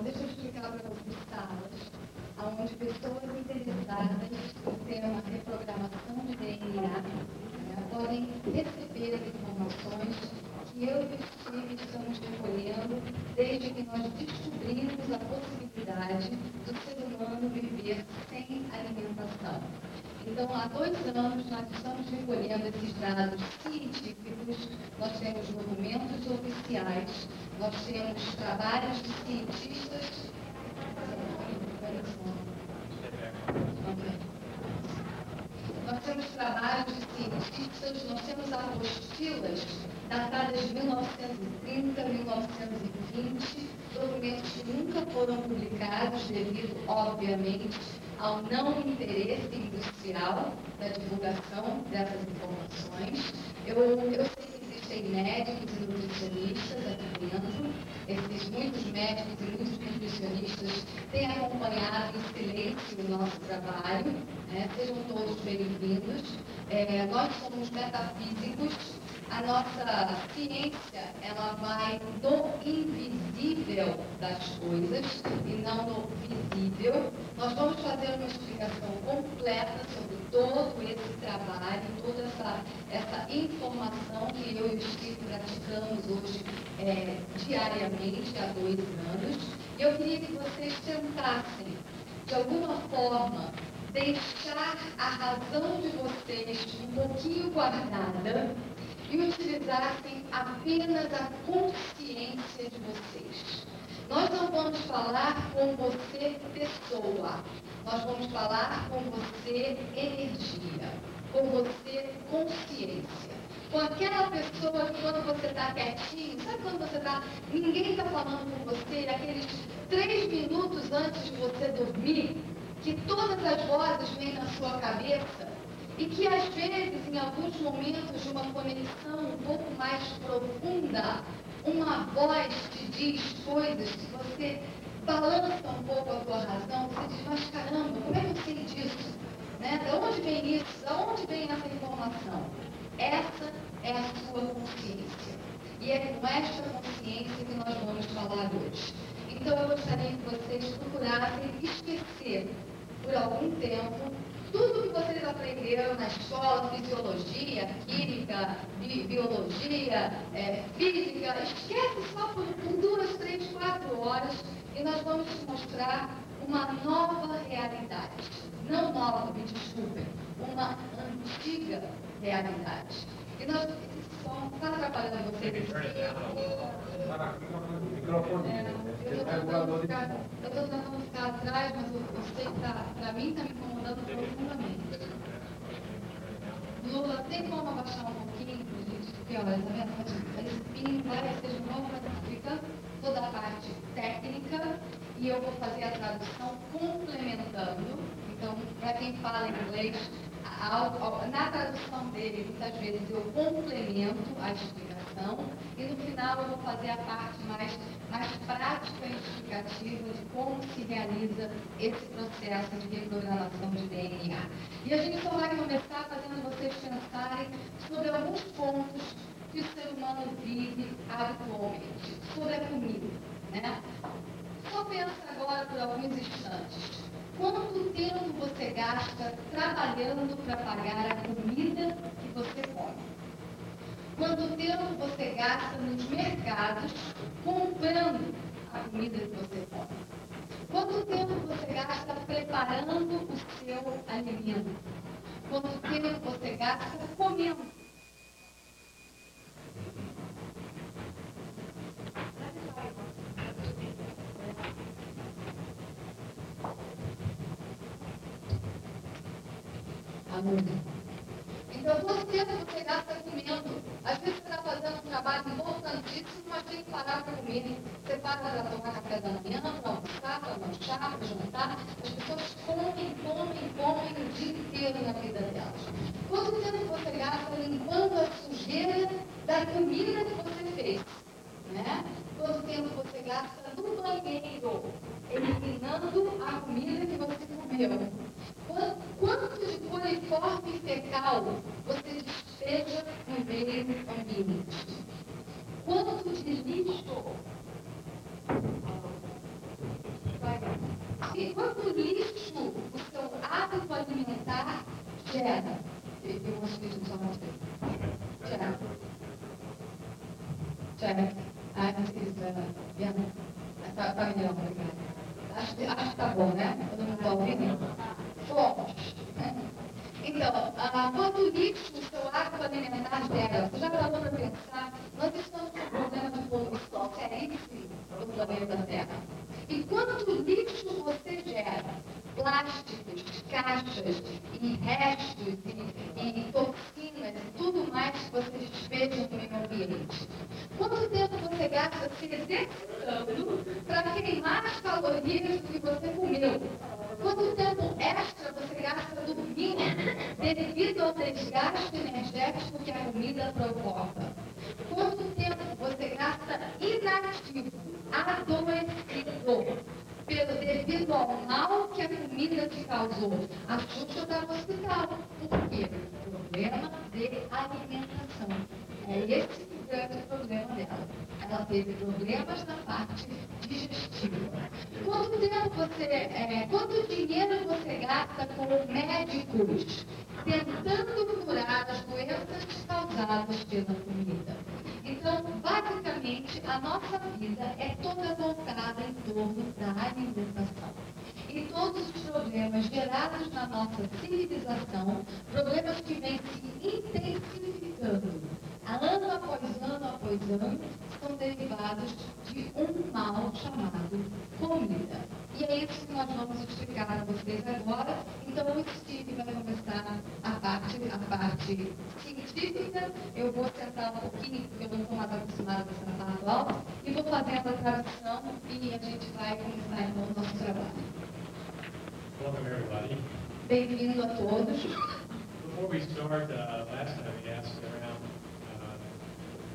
deixa eu explicar para vocês salas, onde pessoas interessadas em ter uma reprogramação de DNA podem receber as informações que eu e o Steve estamos recolhendo desde que nós descobrimos a possibilidade do ser humano viver sem alimentação. Então, há 2 anos, nós estamos recolhendo esses dados científicos, nós temos documentos oficiais, nós temos trabalhos de cientistas. Nós temos trabalhos de cientistas, nós temos apostilas datadas de 1930, 1920, documentos que nunca foram publicados devido, obviamente, ao não interesse industrial da divulgação dessas informações. Eu sei que existem médicos e nutricionistas aqui dentro. Esses muitos médicos e muitos nutricionistas têm acompanhado em silêncio o nosso trabalho. Sejam todos bem-vindos. Nós somos metafísicos. A nossa ciência, ela vai do invisível das coisas e não do visível. Nós vamos fazer uma explicação completa sobre todo esse trabalho, toda essa informação que eu e o Steve praticamos hoje diariamente há 2 anos. E eu queria que vocês tentassem, de alguma forma, deixar a razão de vocês um pouquinho guardada e utilizassem apenas a consciência de vocês. Nós não vamos falar com você pessoa, nós vamos falar com você energia, com você consciência. Com aquela pessoa que quando você está quietinho, sabe quando você está, ninguém está falando com você, aqueles 3 minutos antes de você dormir, que todas as vozes vêm na sua cabeça, e que às vezes, em alguns momentos de uma conexão um pouco mais profunda, uma voz te diz coisas que você balança um pouco a tua razão, você diz, mas caramba, como é que eu sei disso? De onde vem isso? De onde vem essa informação? Essa é a sua consciência. E é com esta consciência que nós vamos falar hoje. Então eu gostaria que vocês procurassem esquecer por algum tempo tudo que vocês aprenderam na escola, fisiologia, química, biologia, física, esquece só por 2, 3, 4 horas e nós vamos te mostrar uma nova realidade. Não nova, me desculpem, uma antiga realidade. E nós está atrapalhando vocês. Eu estou tentando ficar atrás, mas eu sei que para mim está me incomodando profundamente. Lula, tem como abaixar um pouquinho, gente? Porque, olha, tá vendo? Esse pin vai ser de novo, mas fica toda a parte técnica e eu vou fazer a tradução complementando. Então, para quem fala inglês, na tradução dele, muitas vezes eu complemento a explicação e no final eu vou fazer a parte mais prática e explicativa de como se realiza esse processo de reprogramação de DNA. E a gente só vai começar fazendo vocês pensarem sobre alguns pontos que o ser humano vive habitualmente, sobre a comida, Só pensa agora por alguns instantes. Quanto tempo você gasta trabalhando para pagar a comida que você come? Quanto tempo você gasta nos mercados comprando a comida que você come? Quanto tempo você gasta preparando o seu alimento? Quanto tempo você gasta comendo? Então, quanto tempo você gasta comendo? Às vezes você está fazendo um trabalho importantíssimo, mas tem que parar para comer. Você para para tomar café da manhã, para almoçar, para lanchar, para jantar. As pessoas comem o dia inteiro na vida delas. Quanto tempo você gasta limpando a sujeira da comida que você fez? Quanto tempo você gasta no banheiro, eliminando a comida que você comeu? Quanto de coliforme fecal você despeja no meio ambiente? Quanto de lixo quanto lixo o seu hábito alimentar gera? Eu vou escrever só mais vezes. Gera. Check. Tá melhor, obrigada. Acho que tá bom, né? Todo mundo está ouvindo? Fomos. Então, quanto lixo o seu hábito alimentar gera? Você já parou para pensar? Nós estamos com um problema de poluição seríssimo no planeta Terra. E quanto lixo você gera? Plásticos, caixas e restos e toxinas e tudo mais que você despeja no meio ambiente. Quanto tempo você gasta se exercitando para queimar as calorias do que você comeu? Quanto tempo extra você gasta dormindo devido ao desgaste energético que a comida provoca? Quanto tempo você gasta inativo, adoecido, devido ao mal que a comida te causou? A Xuxa está no hospital. Por quê? Problema de alimentação. É esse o grande problema dela. Ela teve problemas na parte digestiva. Quanto dinheiro você gasta com médicos tentando curar as doenças causadas pela comida? Então, basicamente, a nossa vida é toda voltada em torno da alimentação. E todos os problemas gerados na nossa civilização, problemas que vêm se intensificando, ano após ano, são derivados de um mal chamado comida. E é isso que nós vamos explicar a vocês agora. Então, o Steve vai começar a parte científica. Eu vou sentar um pouquinho, porque eu não estou mais acostumada a sentar no alto, e vou fazendo a tradução e a gente vai começar então o nosso trabalho. Welcome, everybody. Bem-vindo a todos. Before we start, last time we asked around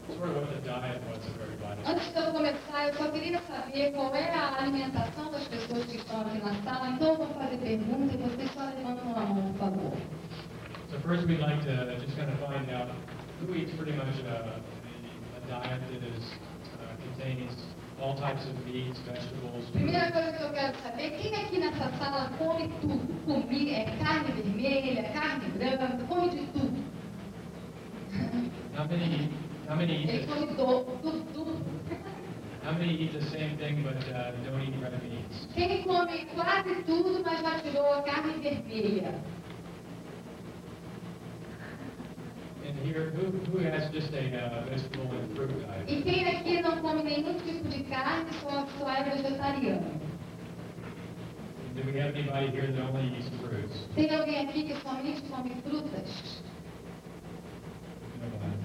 sort of what the diet was of everybody. Antes de eu começar, eu só queria saber qual é a alimentação das pessoas que estão aqui na sala. Então, eu vou fazer perguntas e vocês só levantam a mão, por favor. So first, we'd like to just kind of find out who eats pretty much a diet that contains all types of meats, vegetables. Primeira coisa que eu quero saber, quem aqui nessa sala come tudo? Carne vermelha, carne branca, come de tudo. How many Ele eat come tudo. how many eat the same thing but don't eat red meats? Quem come quase tudo, mas já tirou a carne vermelha? And here, who has just a vegetable and fruit diet? E quem aqui não come nenhum tipo de carne, só é vegetariano? Do we have anybody here that only eats fruits? Tem alguém aqui que somente come frutas? Nobody.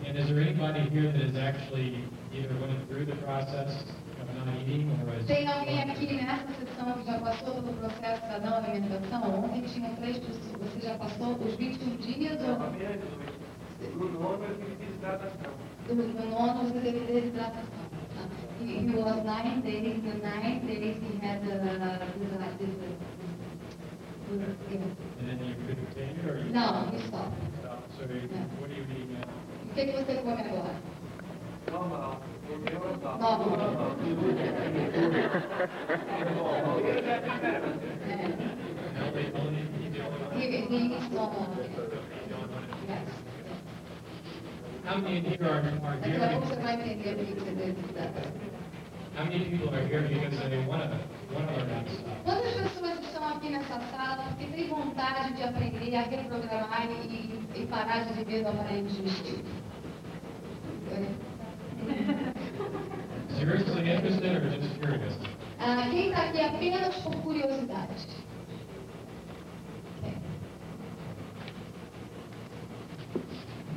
And is there anybody here that has actually either went through the process of not eating or is... Tem alguém aqui nessa sessão que já passou pelo processo da não alimentação? Ontem tinham 3 pessoas. Você já passou os 21 dias ou... No nono eu tive desidratação. No nono você teve desidratação. He was 9 days. The 9 days he had desidratação. And then you could continue or you... Não, he stopped. So what do you eat now? O que você come agora? Normal. Normal. He eats normal. Yes. How many in here are Daqui a here? pouco você vai entender o que você desidratação. How many people are here because they want to learn how to stop? Quantas pessoas estão aqui nessa sala porque têm vontade de aprender a reprogramar e parar de viver do aparelho digestivo? Seriously interested or just curious? Quem está aqui apenas por curiosidade?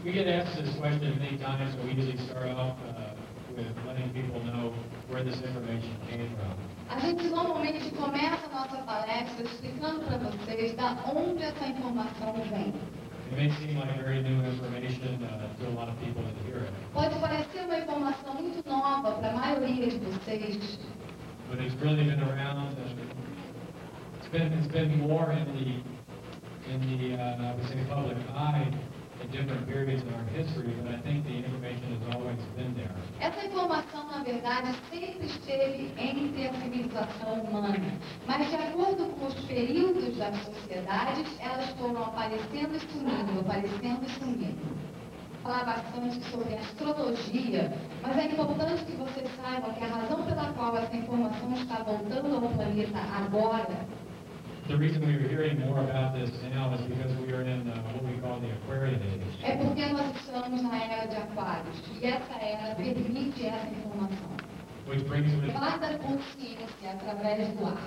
We get asked this question many times, so we usually start off with letting people know where this information came from. A gente normalmente começa a nossa palestra explicando para vocês da onde essa informação vem. It may seem like very new information to a lot of people that hear it, Pode parecer uma informação muito nova para a maioria de vocês, but it's really been around. It's been more in the I would say public eye at different periods in our history, but I think the information has always been there. Essa informação, na verdade, sempre esteve entre a civilização humana, mas de acordo com os períodos das sociedades, elas foram aparecendo e sumindo, aparecendo e sumindo. Falar bastante sobre astrologia, mas é importante que você saiba que a razão pela qual essa informação está voltando ao planeta agora. The reason we are hearing more about this now is because we are in what we call the Aquarian age. É porque nós estamos na era de Aquários, e essa era permite essa informação. Which brings with Guarda consciência através do ar.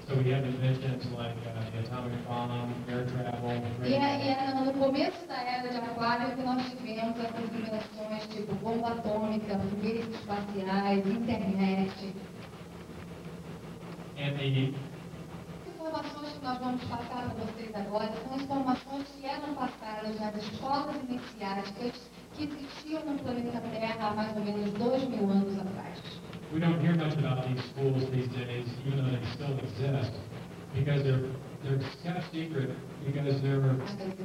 so we have inventions like the atomic bomb, air travel, E é no começo da era de Aquário que nós tivemos essas invenções tipo bomba atômica, foguetes espaciais, internet. and the As informações que nós vamos passar para vocês agora são informações que eram passadas nas escolas iniciáticas que existiam no planeta Terra há mais ou menos 2.000 anos atrás. we don't hear much about these schools these days, even though they still exist, because they're kept secret because they're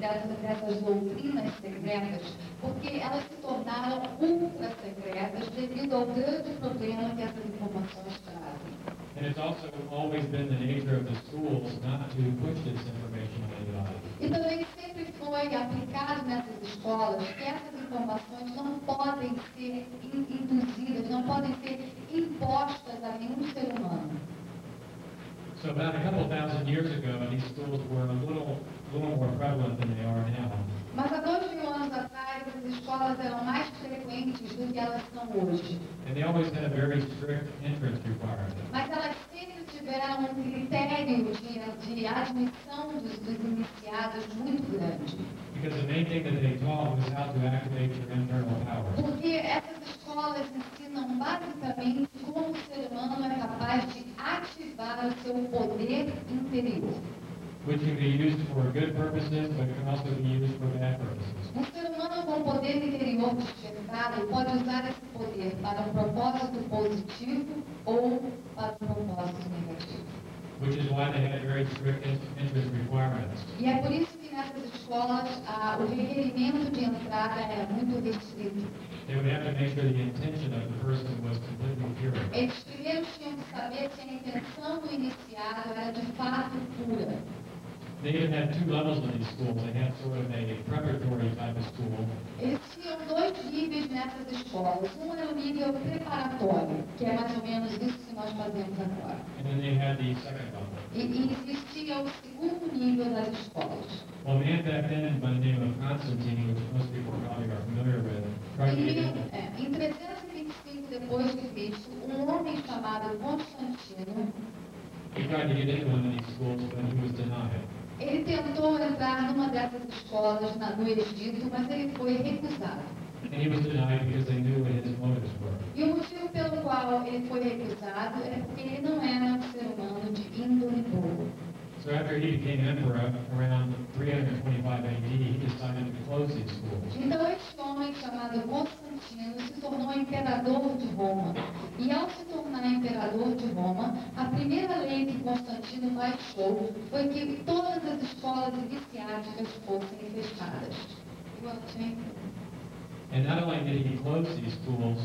Dessas doutrinas secretas, porque elas se tornaram ultra secretas devido ao grande problema que essas informações trazem. and it's also always been the nature of the schools not to push this information on anybody. E também sempre foi aplicado nessas escolas que essas informações não podem ser induzidas, não podem ser impostas a nenhum ser humano. So about a couple thousand years ago, these schools were a little more prevalent than they are now. Mas há 2.000 anos atrás, as escolas eram mais frequentes do que elas são hoje. And they always had a very strict entrance requirement. Mas elas sempre tiveram um critério de admissão dos iniciados muito grande. Because the main thing that they taught was how to activate your internal powers. Porque essas escolas ensinam basicamente como o ser humano é capaz de ativar o seu poder interior. Which can be used for good purposes, but can also be used for bad purposes. Um ser humano com poder interior despertado pode usar esse poder para um propósito positivo ou para um propósito negativo. Which is why they had very strict entrance requirements. E é por isso que nessas escolas o requerimento de entrada era muito restrito. They would have to make sure the intention of the person was completely pure. Eles primeiro tinham que saber se a intenção do iniciado era de fato pura. They even had two levels of these schools. They had sort of a preparatory type of school, Eles tinham 2 níveis nessas escolas. Um era o nível preparatório, que é mais ou menos isso que nós fazemos agora. and then they had the second level. E existia o segundo nível das escolas. Well, a man back then by the name of Constantine, which most people probably are familiar with, tried to get in. Em 325 depois de Cristo, um homem chamado Constantino, He tried to get into one of these schools, but he was denied. ele tentou entrar numa dessas escolas no Egito, mas ele foi recusado. And he was denied because they knew what his motives were. E o motivo pelo qual ele foi recusado é porque ele não era um ser humano de índole boa. So after he became emperor around 325 AD, he decided to close these schools. Então este homem chamado Constantino se tornou imperador de Roma. E ao se tornar imperador de Roma, a primeira lei que Constantino baixou foi que todas as escolas iniciáticas fossem fechadas. And not only did he close these schools,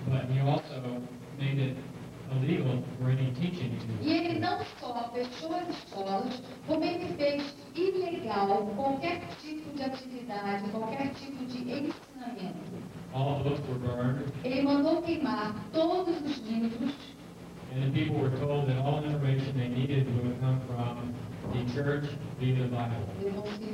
but he also made it illegal for any teaching to. E ele não só fechou as escolas, como ele fez ilegal qualquer tipo de atividade, qualquer tipo de ensinamento. All books were burned, Ele mandou queimar todos os livros. and the people were told that all information they needed would come from the church via the Bible. Eu não sei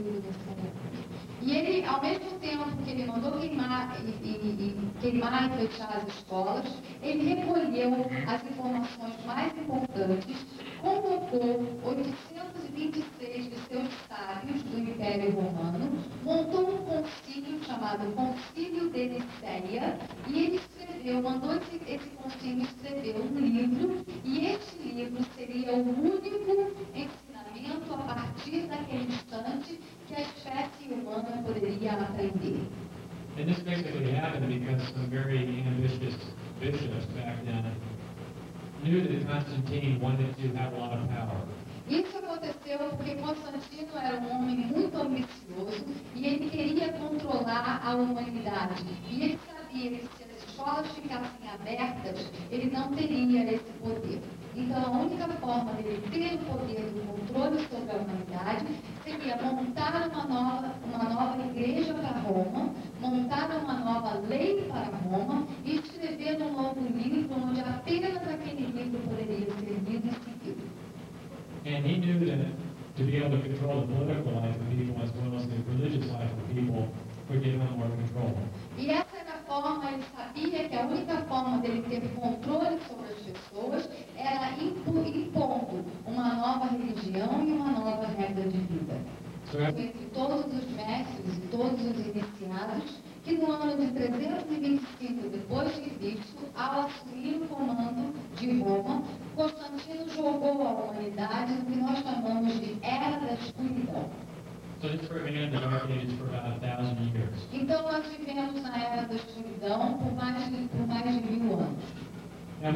E ele, ao mesmo tempo que ele mandou queimar e fechar as escolas, ele recolheu as informações mais importantes, convocou 826 de seus sábios do Império Romano, montou um concílio chamado Concílio de Nicéia, e ele mandou esse concílio escrever um livro, e este livro seria o único ensinamento a partir daquele instante que a espécie humana poderia aprender. And this basically happened because some very ambitious bishops back then knew that Constantine wanted to have a lot of power. Isso aconteceu porque Constantino era um homem muito ambicioso e ele queria controlar a humanidade. E ele sabia que se as escolas ficassem abertas, ele não teria esse poder. Então, a única forma dele ter o poder do controle sobre a humanidade seria montar uma nova igreja para Roma, montar uma nova lei para Roma e escrever um novo livro onde apenas aquele livro poderia ser lido e seguido. And he knew that to be able to control the political life of people as well as the religious life of people would give him more control. E essa era a forma, ele sabia que a única forma dele ter controle sobre as pessoas era impondo uma nova religião e uma nova regra de vida. So Entre todos os mestres e todos os iniciados, que no ano de 325 depois de Cristo, ao assumir o comando de Roma, Constantino jogou a humanidade no que nós chamamos de Era da Escuridão. So this remained in the Dark Ages for about 1,000 years. Então nós vivemos na Era da Escuridão por mais de 1000 anos. Now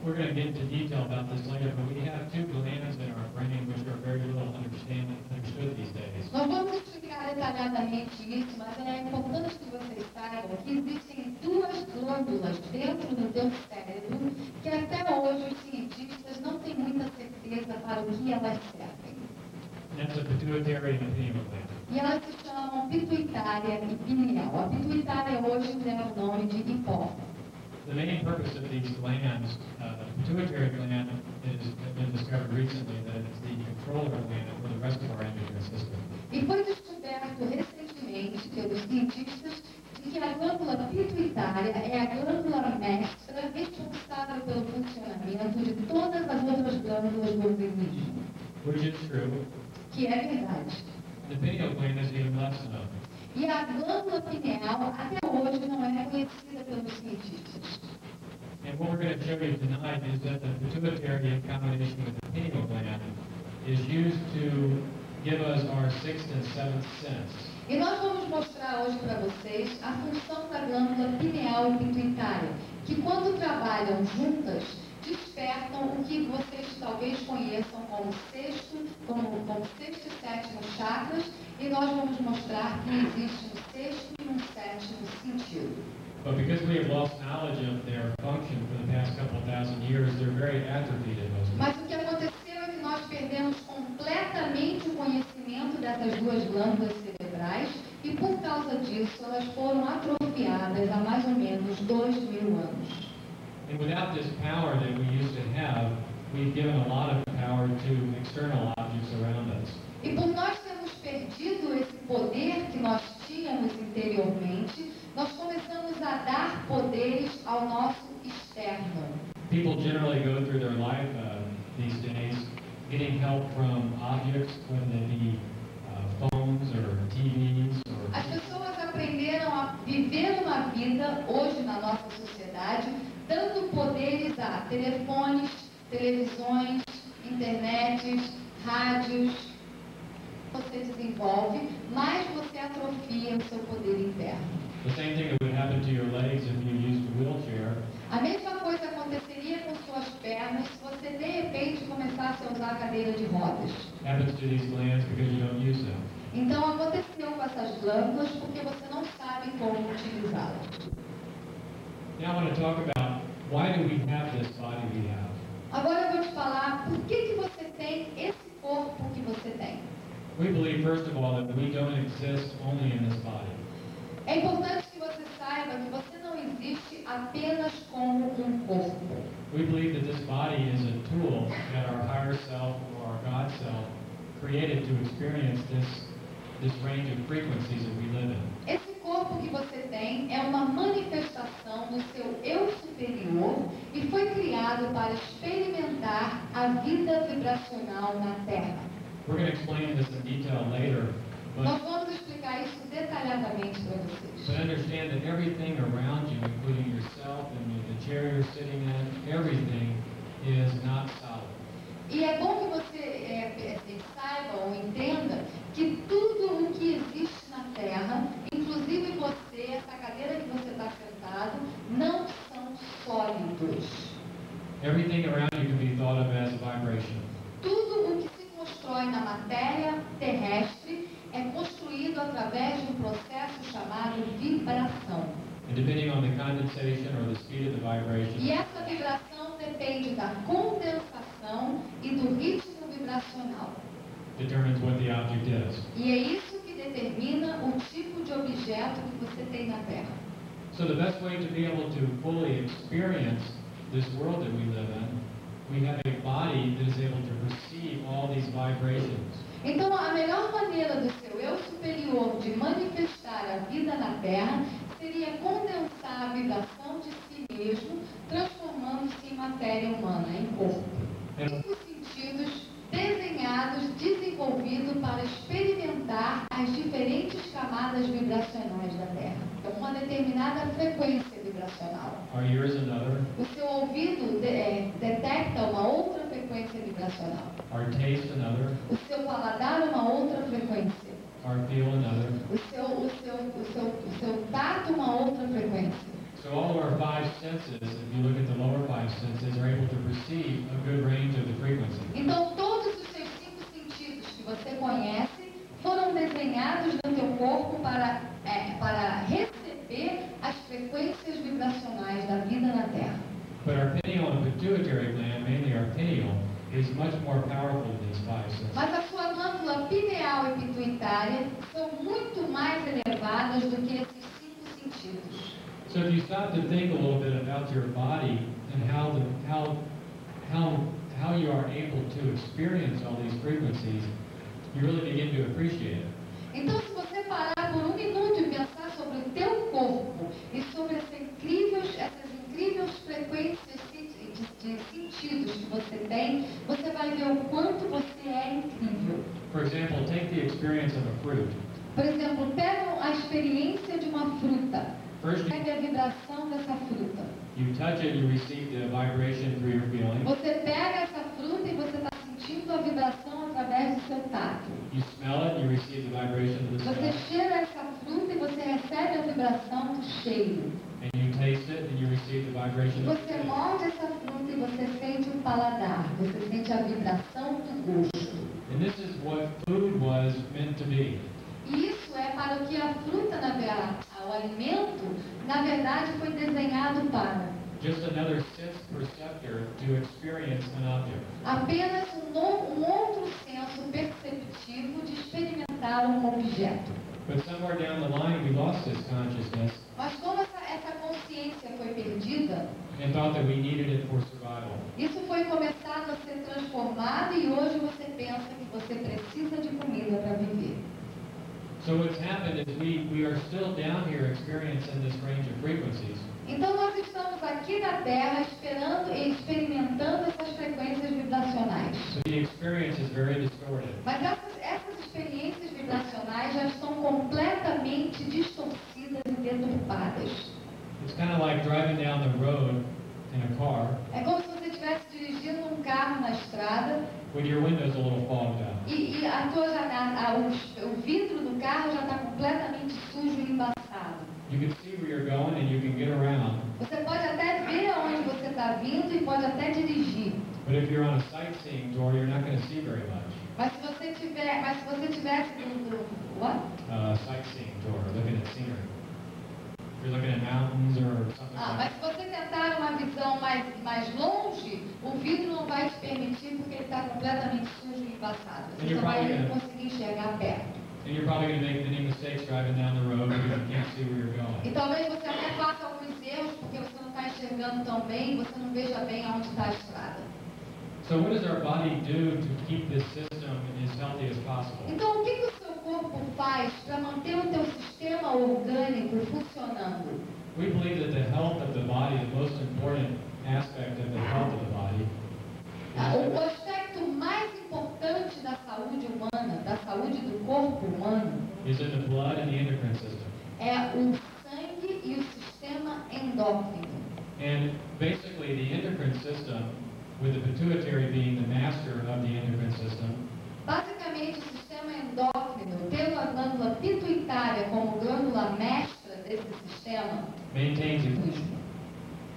we're going to get into detail about this later, but we have two glands in our brain which are very little understood these days. Nós vamos explicar detalhadamente isso, mas é importante que vocês saibam que existem duas glândulas dentro do teu cérebro que até hoje os cientistas não têm muita certeza para o que elas servem. That's a pituitary and a pineal gland. E elas se chamam pituitária e pineal. A pituitária hoje leva o nome de hipófise. The main purpose of these glands, the pituitary gland has been discovered recently that it's the controller gland for the rest of our endocrine system. E foi descoberto recentemente pelos cientistas de que a glândula pituitária é a glândula mestra responsável pelo funcionamento de todas as outras glândulas do organismo. Which is true. Que é verdade. The pineal gland is even less known. E a glândula pineal até hoje não é conhecida pelos cientistas. And what we're going to show you tonight is that the pituitary in combination with the pineal gland is used to give us our sixth and seventh sense. E nós vamos mostrar hoje para vocês a função da glândula pineal e pituitária, que quando trabalham juntas, despertam o que vocês talvez conheçam como sexto e sétimo chakras, e nós vamos mostrar que existe um sexto e um sétimo sentido. But because we have lost knowledge of their function for the past couple thousand years, they're very atrophied in those. Mas o que aconteceu é que nós perdemos completamente o conhecimento dessas duas glândulas cerebrais e por causa disso elas foram atrofiadas há mais ou menos 2000 anos. And without this power that we used to have, we've given a lot of power to external objects around us. E por nós termos perdido esse poder que nós tínhamos interiormente, nós começamos a dar poderes ao nosso externo. People generally go through their life these days getting help from objects, whether they be phones or TVs or. As pessoas aprenderam a viver uma vida hoje na nossa sociedade, dando poderes a telefones, televisões, internets, rádios. Você desenvolve, mais você atrofia o seu poder interno. The same thing that would happen to your legs if you used a wheelchair. A mesma coisa aconteceria com suas pernas se você de repente começasse a usar a cadeira de rodas. Happens to these glands because you don't use them. Então aconteceu com essas glândulas porque você não sabe como utilizá-las. Now I want to talk about why do we have this body we have. Agora eu vou te falar por que você tem esse corpo que você tem. We believe, first of all, that we don't exist only in this body. É importante que você saiba que você não existe apenas como um corpo. We believe that this body is a tool that our higher self or our God self created to experience this range of frequencies that we live in. Esse corpo que você tem é uma manifestação do seu eu superior e foi criado para experimentar a vida vibracional na Terra. We're going to explain this in detail later, Nós but vamos explicar isso detalhadamente para vocês. understand that everything around you, including yourself and the chair you're sitting in, everything is not solid. E é bom que você saiba ou entenda que tudo o que existe na Terra, inclusive você, essa cadeira que você está sentado, não são sólidos. Everything around you can be thought of as a vibration. Tudo o constrói na matéria terrestre é construído através de um processo chamado vibração. And depending on the condensation or the speed of the E vibration, essa vibração depende da condensação e do ritmo vibracional. determines what the object is. E é isso que determina o tipo de objeto que você tem na Terra. So the best way to be able to fully experience this world that we live in, we have a body that is able to receive all these vibrations. Então, a melhor maneira do seu eu superior de manifestar a vida na Terra seria condensar a vibração de si mesmo, transformando-se em matéria humana, em corpo. Cinco sentidos desenhados, desenvolvidos para experimentar as diferentes camadas vibracionais da Terra. Então, uma determinada frequência vibracional. Our ears another, O seu ouvido detecta uma outra frequência vibracional. our taste another, O seu paladar uma outra frequência. our feel another. O seu tato uma outra frequência. So all of our five senses, if you look at the lower five senses, are able to perceive a good range of the frequency. Então, todos os seus cinco sentidos que você conhece foram desenhados no teu corpo para receber as frequências vibracionais da vida na Terra. But our pineal and pituitary gland, mainly our pineal, is much more powerful than these five senses. Mas a sua glândula pineal e pituitária são muito mais elevadas do que esses cinco sentidos. So if you stop to think a little bit about your body and how you are able to experience all these frequencies, you really begin to appreciate it. Então, se você parar por um minuto e pensar sobre o teu corpo e sobre essas incríveis frequências de sentidos que você tem, você vai ver o quanto você é incrível. For example, take the experience of a fruit. Por exemplo, pega a experiência de uma fruta. First, Pega a vibração dessa fruta. you touch it, you receive the vibration through your feeling. Você pega essa fruta e você está sentindo a vibração através do seu tato. You smell it, you receive the vibration of the Você smell. cheira essa fruta e você recebe a vibração do cheiro. And you taste it, and you receive the vibration of the Você taste. morde essa fruta e você sente o paladar. Você sente a vibração do gosto. And this is what food was meant to be. E isso é para o que a fruta, o alimento, na verdade foi desenhado para. Just another sense perceptor to experience an object. Apenas um outro senso perceptivo de experimentar um objeto. But somewhere down the line, we lost this consciousness Mas como essa consciência foi perdida, and thought that we needed it for survival. isso foi começado a ser transformado e hoje você pensa que você precisa de comida para viver. So what's happened is we are still down here experiencing this range of frequencies. Então nós estamos aqui na Terra esperando e experimentando essas frequências vibracionais. So the experience is very distorted. Mas essas experiências vibracionais já estão completamente distorcidas e deturpadas. It's kind of like driving down the road in a car É como se você estivesse dirigindo um carro na estrada with your windows a little fogged up. e o vidro do carro já está completamente sujo e embaçado. You can see where you're going and you can get around. Você pode até ver aonde você está vindo e pode até dirigir. But if you're on a sightseeing tour, you're not going to see very much. Mas se você tivesse what? Sightseeing tour, looking at scenery. If you're looking at mountains or something Mas like se você tentar uma visão mais longe, o vidro não vai te permitir porque ele está completamente sujo e embaçado. Você só vai conseguir enxergar perto. And you're probably going to make many mistakes driving down the road because you can't see where you're going. E talvez você até faça alguns erros porque você não está enxergando tão bem, você não veja bem aonde está a estrada. So what does our body do to keep this system as healthy as possible? Então, o que o seu corpo faz para manter o teu sistema orgânico funcionando? We believe that the health of the body, the most important aspect of the health of the body, O aspecto mais importante da saúde humana, da saúde do corpo humano, is in the blood and the endocrine system. é o sangue e o sistema endócrino. And basically the endocrine system, with the pituitary being the master of the endocrine system, Basicamente, o sistema endócrino, tendo a glândula pituitária como glândula mestra desse sistema, maintains it.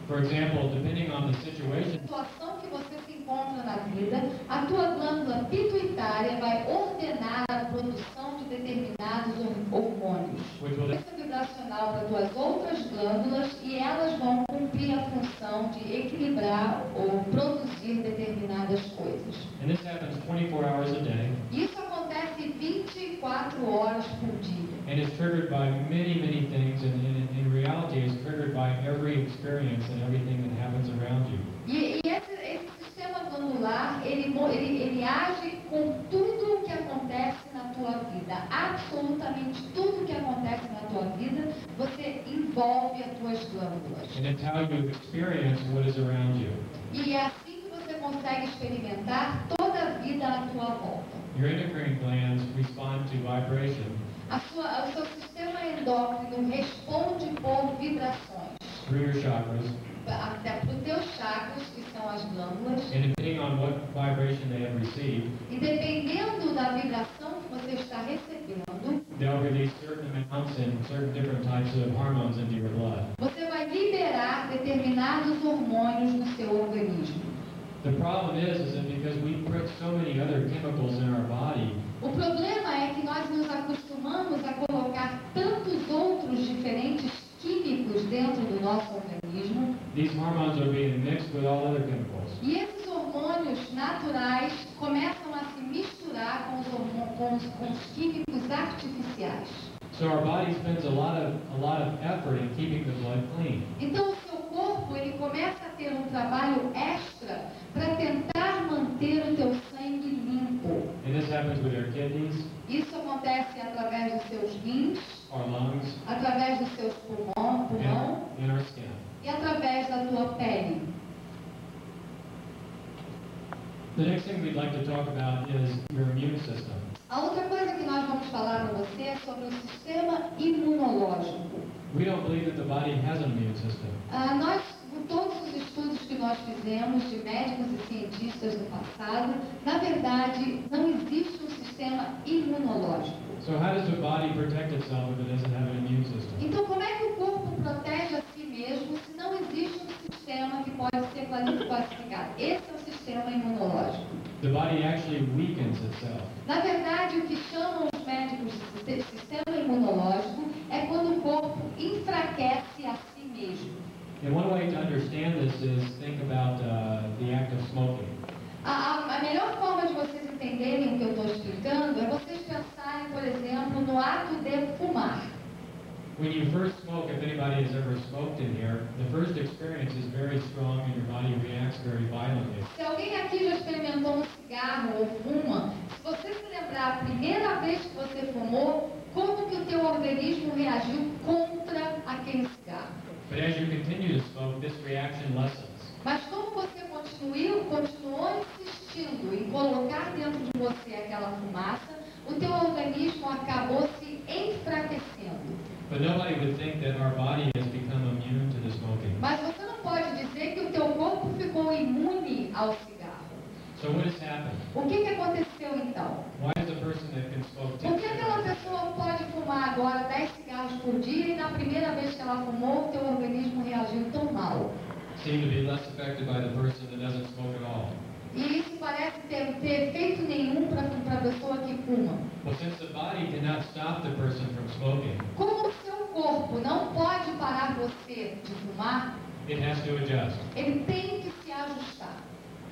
For example, depending on the a situation, situação que você se encontra na vida, a tua glândula pituitária sanitária vai ordenar a produção de determinados hormônios. Frequência vibracional para tuas outras glândulas e elas vão cumprir a função de equilibrar ou produzir determinadas coisas. And this happens 24 hours a day. Isso acontece 24 horas por dia. And it's triggered by many things, and in reality it's triggered by every experience and everything that happens around you. E esse sistema glandular, ele age com tudo o que acontece na tua vida. Absolutamente tudo o que acontece na tua vida, você envolve as tuas glândulas. And it's how you experience what is around you. E é assim que você consegue experimentar toda a vida à tua volta. Your endocrine glands respond to vibration O seu sistema endócrino responde por vibrações. through your chakras, Até para os teus chakras, que são as glândulas. and depending on what vibration they have received, E dependendo da vibração que você está recebendo, they'll release certain amounts and certain different types of hormones into your blood. você vai liberar determinados hormônios no seu organismo. The problem is that because we put so many other chemicals in our body, O problema é que nós nos acostumamos a colocar tantos outros diferentes químicos dentro do nosso organismo, these hormones are being mixed with all other chemicals. e esses hormônios naturais começam a se misturar com os químicos artificiais. So our body spends a lot of effort in keeping the blood clean. Então o seu corpo ele começa a ter um trabalho extra para tentar manter o teu sangue limpo. And this happens with our kidneys, Isso acontece através dos seus rins, our lungs, através dos seus pulmão and our skin. e através da tua pele. The next thing we'd like to talk about is your immune system. A outra coisa que nós vamos falar para você é sobre o sistema imunológico. We don't believe that the body has an immune system. Todos os estudos que nós fizemos de médicos e cientistas do passado, na verdade, não existe um sistema imunológico. So how does the body protect itself if it doesn't have an immune system? Então, como é que o corpo protege a si mesmo se não existe um sistema que pode ser classificado? Esse é o sistema imunológico. The body actually weakens itself. Na verdade, o que chamam os médicos de sistema imunológico é quando o corpo enfraquece a si mesmo. And one way to understand this is think about the act of smoking. A melhor forma de vocês entenderem o que eu estou explicando é vocês pensarem, por exemplo, no ato de fumar. When you first smoke, if anybody has ever smoked in here, the first experience is very strong and your body reacts very violently. Se alguém aqui já experimentou um cigarro ou fuma, se você se lembrar a primeira vez que você fumou, como que o teu organismo reagiu contra aquele cigarro? But as you continue to smoke, this reaction lessens. Mas como você continuou insistindo em colocar dentro de você aquela fumaça, o teu organismo acabou se enfraquecendo. But nobody would think that our body has become immune to the smoking. Mas você não pode dizer que o teu corpo ficou imune ao cigarro. So what has happened? O que aconteceu então? Why is a person that can smoke 10 Por que aquela cigarettes pessoa pode fumar agora 10 cigarros por dia e na primeira vez que ela fumou, o teu organismo reagiu tão mal? seem to be less affected by the person that doesn't smoke at all? E isso parece ter efeito nenhum para a pessoa que fuma. Well, since the body cannot stop the person from smoking, Como o seu corpo não pode parar você de fumar, it has to adjust. ele tem que se ajustar.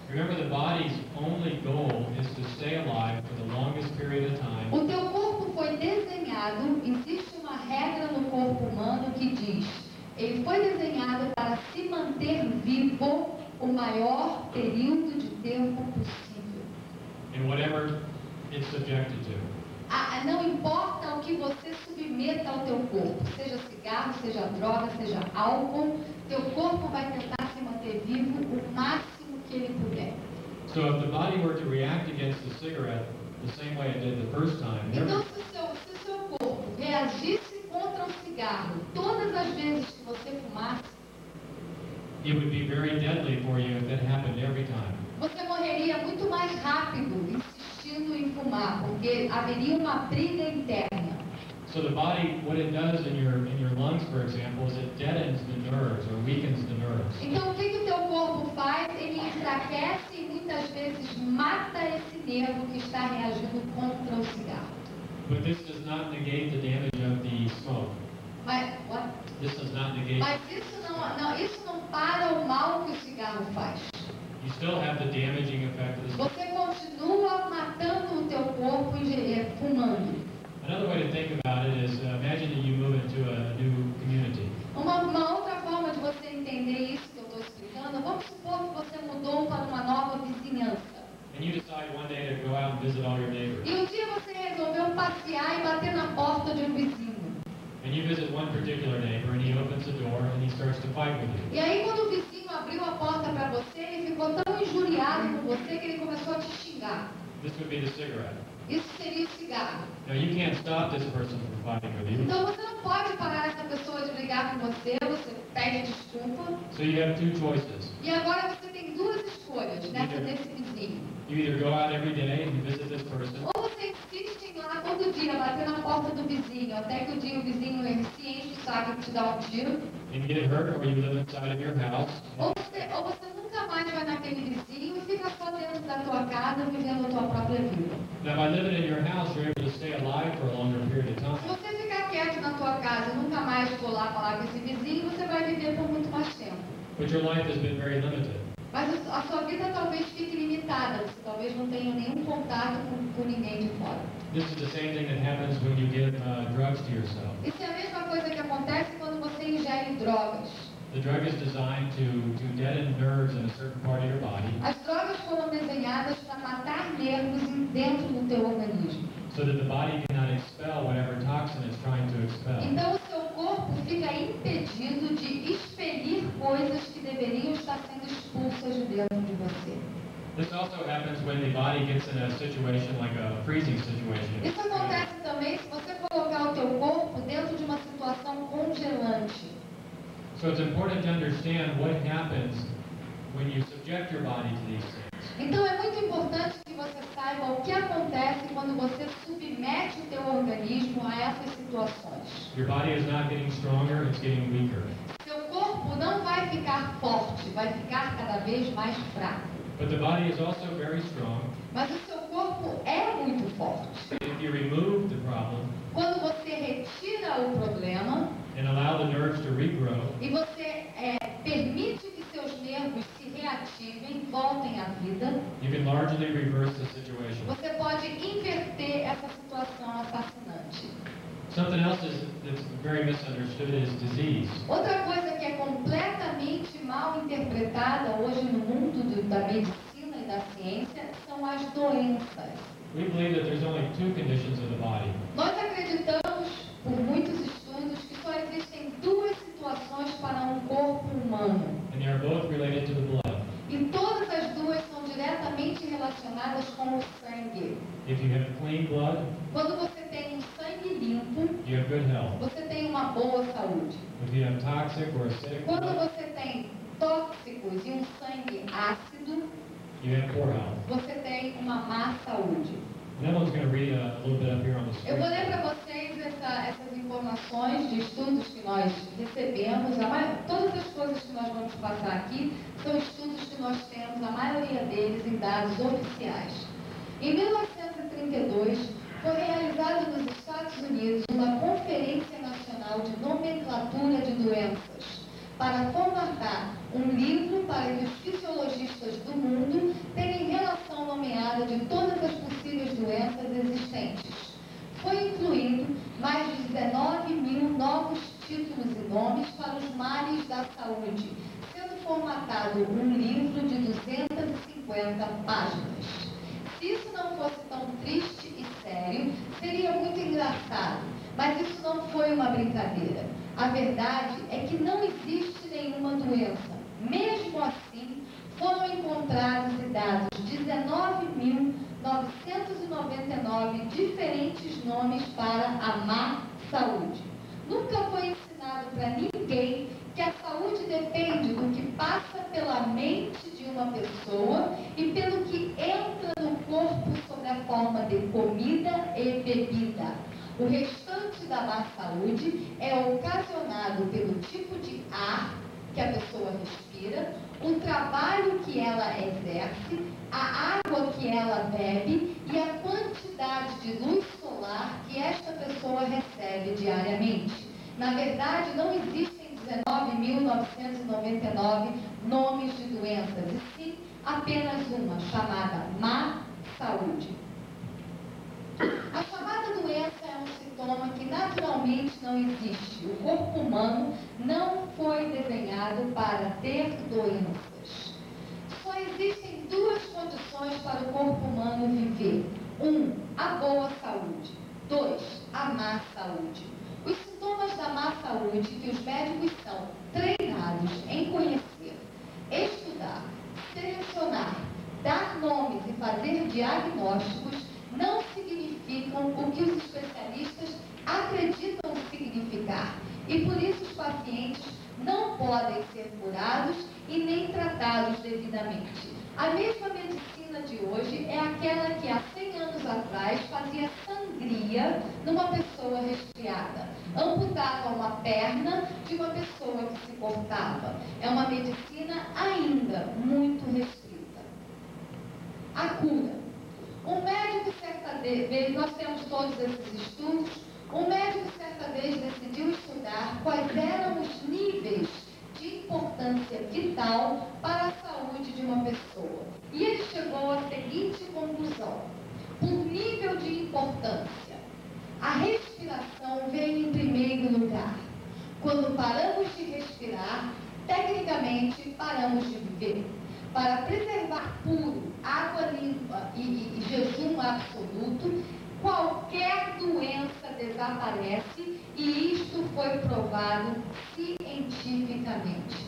Remember, the body's only goal is to stay alive for the longest period of time. O teu corpo foi desenhado, existe uma regra no corpo humano que diz, ele foi desenhado para se manter vivo o maior período de tempo possível. In whatever it's subjected to. Não importa o que você submeta ao teu corpo, seja cigarro, seja droga, seja álcool, teu corpo vai tentar se manter vivo o máximo que ele puder. So if the body were to react against the cigarette the same way it did the first time, Então, se o seu corpo reagisse contra o cigarro todas as vezes que você fumasse, it would be very deadly for you if it happened every time. você morreria muito mais rápido insistindo em fumar, porque haveria uma briga interna. So the body, what it does in your lungs, for example, is it deadens the nerves or weakens the nerves. Então, o que o teu corpo faz? Ele enfraquece e muitas vezes mata esse nervo que está reagindo contra o cigarro. But this does not negate the damage of the smoke. What? This does not negate. Mas isso não para o mal que o cigarro faz. You still have the damaging effect of the smoke. Você continua matando o teu corpo fumando. Another way to think about it is imagine that you move into a new community. Uma outra forma de você entender isso que eu estou explicando, vamos supor que você mudou para uma nova vizinhança. And you decide one day to go out and visit all your neighbors. E um dia você resolveu passear e bater na porta de um vizinho. And you visit one particular neighbor and he opens the door and he starts to fight with you. E aí quando o vizinho abriu a porta para você, ele ficou tão injuriado com você que ele começou a te xingar. This would be the cigarette. Isso seria o cigarro. Now you can't stop this person from fighting with you. Então você não pode parar essa pessoa de brigar com você, você pede desculpa. So you have two choices. E agora você tem duas escolhas desse vizinho. You either go out every day and visit this person, Ou você insiste em ir lá todo dia, bater na porta do vizinho, até que o dia o vizinho se enche o saco e te dá um tiro. and get hurt, or you live inside of your house. Ou você nunca mais vai naquele vizinho e fica só dentro da tua casa, vivendo a tua própria vida. Now, by living in your house, you're able to stay alive for a longer period of Se time. você ficar quieto na tua casa e nunca mais for lá falar com esse vizinho, você vai viver por muito mais tempo. But your life has been very limited. Mas a sua vida talvez fique limitada, você talvez não tenha nenhum contato com ninguém de fora. This is the same thing that happens when you give drugs to yourself. Isso é a mesma coisa que acontece quando você ingere drogas. The drug is designed to deaden nerves in a certain part of your body As drogas foram desenhadas para matar nervos dentro do teu organismo. so that the body cannot expel whatever toxin it's trying to expel. Então o seu corpo fica impedido de expelir coisas que deveriam estar sendo expulsas de dentro de você. This also happens when the body gets in a situation like a freezing situation. Isso acontece também se você colocar o teu corpo dentro de uma situação congelante. So it's important to understand what happens when you subject your body to these things. Então é muito importante que você saiba o que acontece quando você submete o teu organismo a essas situações. Your body is not getting stronger, it's getting weaker. Seu corpo não vai ficar forte, vai ficar cada vez mais fraco. But the body is also very strong. Mas o seu corpo é muito forte. If you remove the problem Quando você retira o problema and allow the nerves to regrow, e você permite que seus nervos se reativem, voltem à vida, you can largely reverse the situation. você pode inverter essa situação fascinante. Something else that's very misunderstood is disease. Outra coisa que é completamente mal interpretada hoje no mundo da medicina e da ciência são as doenças. We believe that there's only two conditions of the body. Nós acreditamos, por muitos estudos, que só existem duas situações para um corpo humano. And they are both related to the blood. E todas as duas são diretamente relacionadas com o sangue. If you have clean blood, Quando você tem um sangue limpo, you have good health. você tem uma boa saúde. If you have toxic or acidic Quando blood, você tem tóxicos e um sangue ácido, you have poor health. você tem uma má saúde. And Evelyn's going to read a little bit up here on the Eu vou ler screen. para vocês essas informações de estudos que nós recebemos. Todas as coisas que nós vamos passar aqui são estudos que nós temos, a maioria deles em dados oficiais. Em 1932, foi realizada nos Estados Unidos uma Conferência Nacional de Nomenclatura de Doenças para formatar um livro para que os fisiologistas do mundo tenham relação nomeada de todas as possíveis doenças existentes. Foi incluído mais de 19 mil novos títulos e nomes para os males da saúde, sendo formatado um livro de 250 páginas. Se isso não fosse tão triste e sério, seria muito engraçado, mas isso não foi uma brincadeira. A verdade é que não existe nenhuma doença. Mesmo assim, foram encontrados e dados 19.999 diferentes nomes para a má saúde. Nunca foi ensinado para ninguém que a saúde depende do que passa pela mente de uma pessoa e pelo que entra no corpo sob a forma de comida e bebida. O restante da má saúde é ocasionado pelo tipo de ar que a pessoa respira, o trabalho que ela exerce, a ela bebe e a quantidade de luz solar que esta pessoa recebe diariamente. Na verdade, não existem 19.999 nomes de doenças, e sim apenas uma, chamada má saúde. A chamada doença é um sintoma que naturalmente não existe. O corpo humano não foi desenhado para ter doenças. Só existem duas condições para o corpo humano viver. 1, a boa saúde. 2, a má saúde. Os sintomas da má saúde que os médicos são treinados em conhecer, estudar, selecionar, dar nomes e fazer diagnósticos não significam o que os especialistas acreditam significar. E por isso os pacientes não podem ser curados e nem tratados devidamente. A mesma medicina de hoje é aquela que há 100 anos atrás fazia sangria numa pessoa resfriada, amputava uma perna de uma pessoa que se cortava. É uma medicina ainda muito restrita. A cura. Um médico certa vez, nós temos todos esses estudos, um médico certa vez decidiu estudar quais eram os níveis de importância vital para a saúde de uma pessoa. E ele chegou à seguinte conclusão: por nível de importância, a respiração vem em primeiro lugar. Quando paramos de respirar, tecnicamente paramos de viver. Para preservar puro, água limpa e jejum absoluto, qualquer doença desaparece, e isto foi provado cientificamente.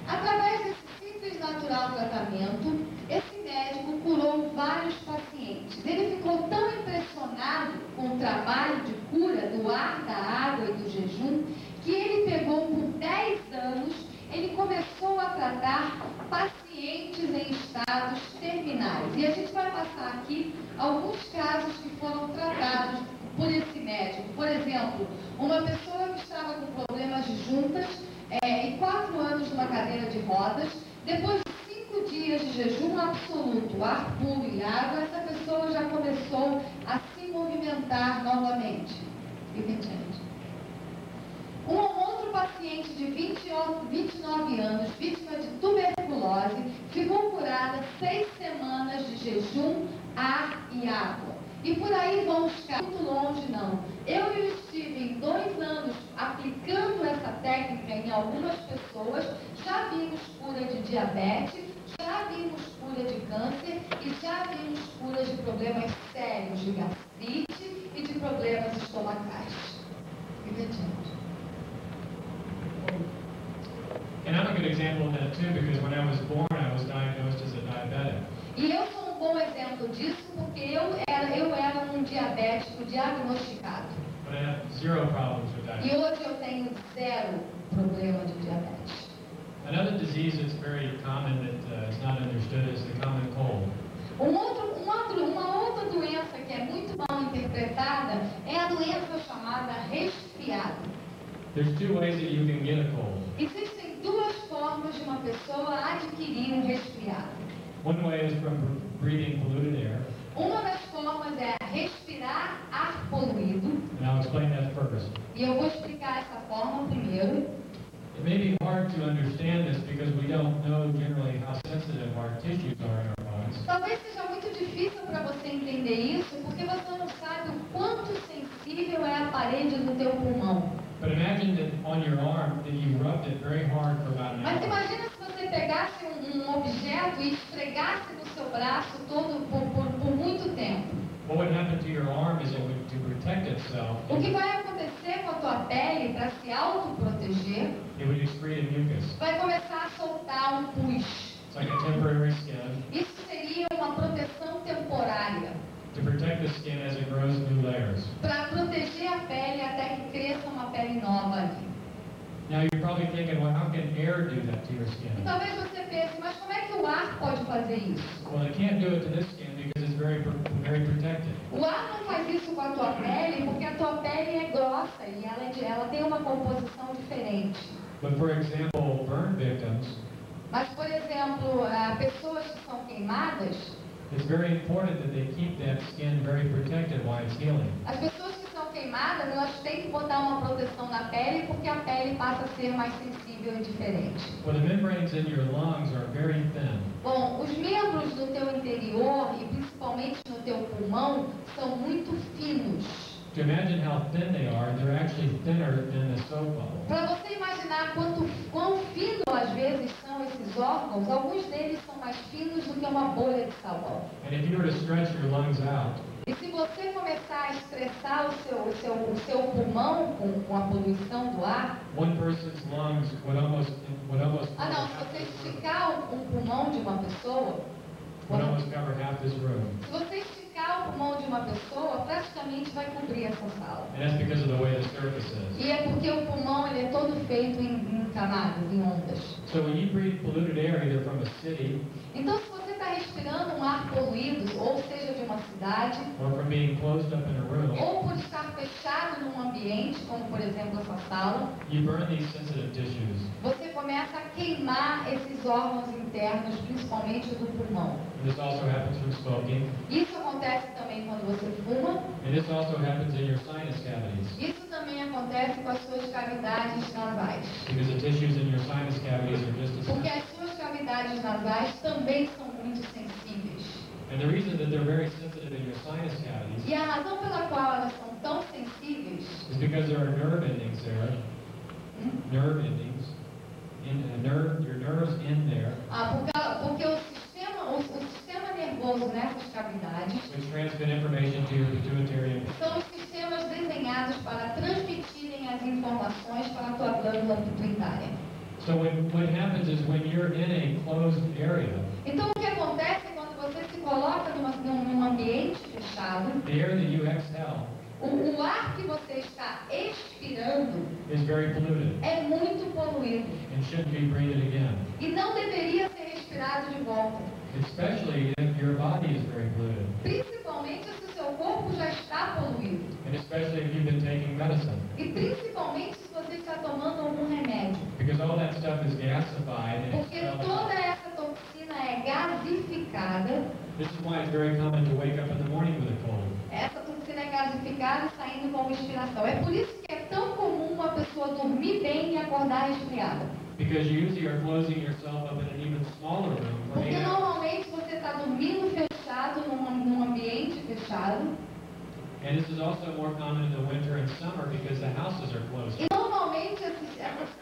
Através desse simples natural tratamento, esse médico curou vários pacientes. Ele ficou tão impressionado com o trabalho de cura do ar, da água e do jejum, que ele pegou por 10 anos, ele começou a tratar pacientes em estados terminais. E a gente vai passar aqui alguns casos que foram tratados por esse médico. Por exemplo, uma pessoa que estava com problemas de juntas e 4 anos numa cadeira de rodas, depois de 5 dias de jejum absoluto, ar puro e água, essa pessoa já começou a se movimentar novamente. Um outro paciente de 29 anos, vítima de tuberculose, ficou curada 6 semanas de jejum, ar e água. E por aí vamos ficar muito longe, não. Eu e o Steve, em 2 anos, aplicando essa técnica em algumas pessoas, já vimos cura de diabetes, já vimos cura de câncer e já vimos cura de problemas sérios de gastrite e de problemas estomacais. And I'm a good example of that too, because when I was born, I was diagnosed as a diabetic. E eu sou um bom exemplo disso, porque eu era um diabético diagnosticado. But I have zero problems with E diabetes. hoje eu tenho 0 problema de diabetes. Another disease that's very common that is not understood is the common cold. Uma outra doença que é muito mal interpretada é a doença chamada resfriado. There's 2 ways that you can get a cold. Existem 2 formas de uma pessoa adquirir um resfriado. One way is from breathing polluted air, Uma das formas é respirar ar poluído, and I'll explain that first. e eu vou explicar essa forma primeiro. It may be hard to understand this because we don't know generally how sensitive our tissues are in our bodies. Talvez seja muito difícil para você entender isso, porque você não sabe o quanto sensível é a parede do teu pulmão. But imagine that on your arm that you rubbed it very hard for about an Mas hour. imagina se você pegasse um objeto e esfregasse no seu braço todo por muito tempo. What would happen to your arm is it would, to protect itself, O que vai acontecer com a tua pele para se autoproteger? it would excrete a mucus. Vai começar a soltar um pus. It's like a temporary skin Isso seria uma proteção temporária, to protect the skin as it grows new layers. para proteger a pele até que cresça uma pele nova ali. Now you're probably thinking, well, how can air do that to your E skin? talvez você pense, mas como é que o ar pode fazer isso? Well, it can't do it to this skin because it's very protected. O ar não faz isso com a tua pele porque a tua pele é grossa e ela tem uma composição diferente. But for example, burn victims, Mas, por exemplo, pessoas que são queimadas, it's very important that they keep that skin very protected while it's healing. as pessoas que são queimadas, elas têm que botar uma proteção na pele, porque a pele passa a ser mais sensível e diferente. Well, the membranes in your lungs are very thin. Bom, os membros do teu interior e principalmente no teu pulmão são muito finos. To imagine how thin they are, they're actually thinner than the soap bubble. Para você imaginar quão fino às vezes são esses órgãos, alguns deles são mais finos do que uma bolha de sabão. And if you were to stretch your lungs out, E se você começar a estressar o seu pulmão com a poluição do ar, one person's lungs would almost ah não, se você esticar um pulmão de uma pessoa, would almost cover half this room. se você esticar o pulmão de uma pessoa, praticamente vai cobrir essa sala. And that's because of the way the surface is. E é porque o pulmão ele é todo feito em camadas, em ondas. So when you breathe polluted air either from a city Então, se você está respirando um ar poluído, ou seja, de uma cidade, or from being closed up in a room, ou por estar fechado num ambiente, como por exemplo essa sala, you burn these sensitive tissues. você começa a queimar esses órgãos internos, principalmente do pulmão. And this also happens from smoking. Isso acontece também quando você fuma. And this also happens in your sinus cavities. Isso também acontece com as suas cavidades nasais. Because the tissues in your sinus cavities are just as Porque as suas cavidades nasais também são muito sensíveis. And the reason that they're very sensitive in your sinus cavities E a razão pela qual elas são tão sensíveis is because there are nerve endings there. Nerve endings. Your nerves in there, porque o sistema nervoso nessas cavidades which transmit information to your pituitary and são os sistemas desenhados para transmitirem as informações para a tua glândula pituitária. so what happens is when you're in a closed area, Então, o que acontece quando você se coloca num ambiente fechado, the air that you exhale o ar que você está expirando is very polluted é muito poluído and shouldn't be breathed again. e não deveria ser respirado de volta. Especially if your body is very polluted. Principalmente se o seu corpo já está poluído. And especially if you've been taking medicine. E principalmente se você está tomando algum remédio. Because all that stuff is gasified and Porque expelled. toda essa toxina é gasificada. This is why it's very common to wake up in the morning with a cold. Essa toxina é gasificada e saindo como respiração. É por isso que é tão comum uma pessoa dormir bem e acordar resfriada. Because you usually are closing yourself up in an even smaller room for Porque 8 hours. normalmente você está dormindo fechado num ambiente fechado. And this is also more common in the winter and summer because the houses are closed. E normalmente essas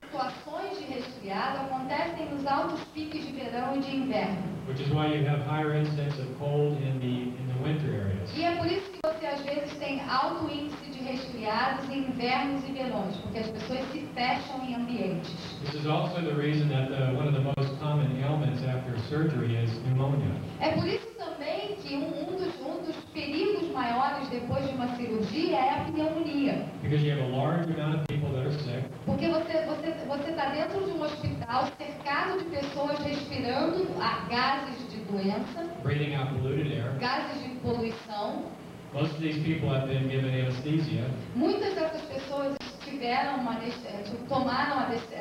situações de resfriado acontecem nos altos picos de verão e de inverno. Which is why you have higher incidence of cold in the winter areas. E é por isso que você às vezes tem alto índice de resfriados em invernos e verões, porque as pessoas se fecham em ambientes. This is also the reason that one of the most common ailments after surgery is pneumonia. É por isso também que um dos perigos maiores depois de uma cirurgia é a pneumonia. Because you have a large amount of people that are sick, Porque você está dentro de um hospital cercado de pessoas respirando gases de doença, breathing out polluted air. gases de poluição. Most of these people have been given anesthesia, Muitas dessas pessoas tomaram